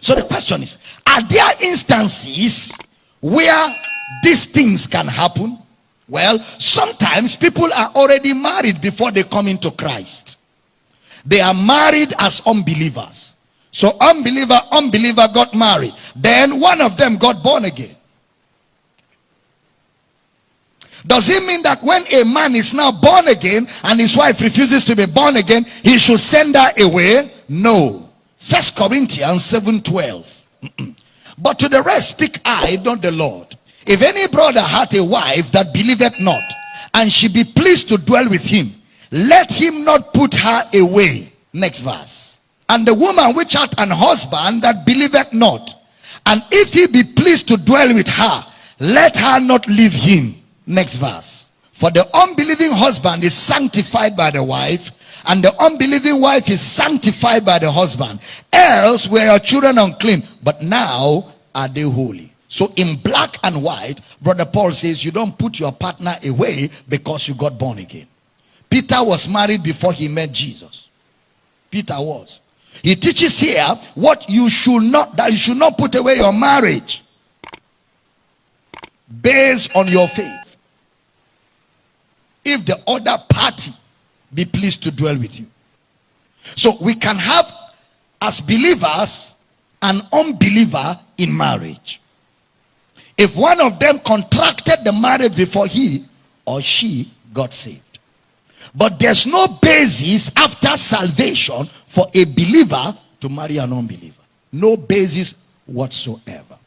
So the question is, are there instances where these things can happen? Well, sometimes people are already married before they come into Christ. They are married as unbelievers. So unbeliever got married. Then one of them got born again. Does it mean that when a man is now born again and his wife refuses to be born again, he should send her away? No. 1 Corinthians 7:12. But to the rest speak I, not the Lord. If any brother hath a wife that believeth not, and she be pleased to dwell with him, let him not put her away. Next verse. And the woman which hath an husband that believeth not, and if he be pleased to dwell with her, let her not leave him. Next verse. For the unbelieving husband is sanctified by the wife, and the unbelieving wife is sanctified by the husband. Else were your children unclean, but now are they holy. So in black and white, Brother Paul says you don't put your partner away because you got born again. Peter was married before he met Jesus. Peter was. He teaches here what you should not, that you should not put away your marriage based on your faith. If the other party be pleased to dwell with you. So we can have, as believers, an unbeliever in marriage. If one of them contracted the marriage before he or she got saved. But there's no basis after salvation for a believer to marry an unbeliever. No basis whatsoever.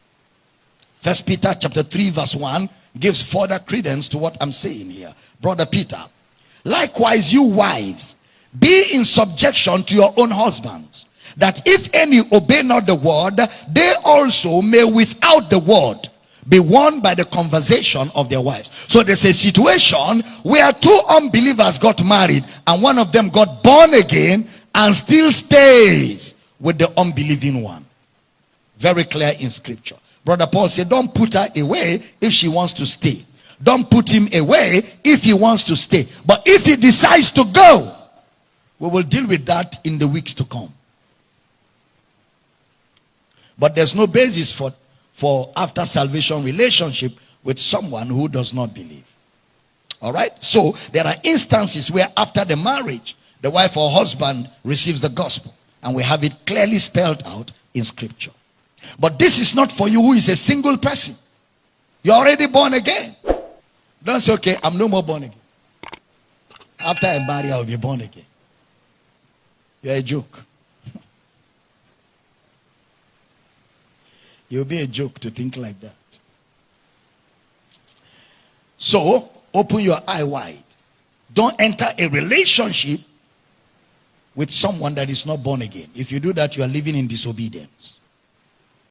1 Peter chapter 3 verse 1 gives further credence to what I'm saying here. Brother Peter, likewise you wives, be in subjection to your own husbands, that if any obey not the word, they also may without the word be won by the conversation of their wives. So there's a situation where two unbelievers got married and one of them got born again and still stays with the unbelieving one. Very clear in scripture. Brother Paul said, don't put her away if she wants to stay. Don't put him away if he wants to stay. But if he decides to go, we will deal with that in the weeks to come. But there's no basis for after salvation relationship with someone who does not believe. All right? So there are instances where after the marriage, the wife or husband receives the gospel. And we have it clearly spelled out in scripture. But this is not for you who is a single person. You're already born again. Don't say, okay, I'm no more born again. After I marry, I'll be born again. You're a joke. You'll be a joke to think like that. So, open your eye wide. Don't enter a relationship with someone that is not born again. If you do that, you are living in disobedience.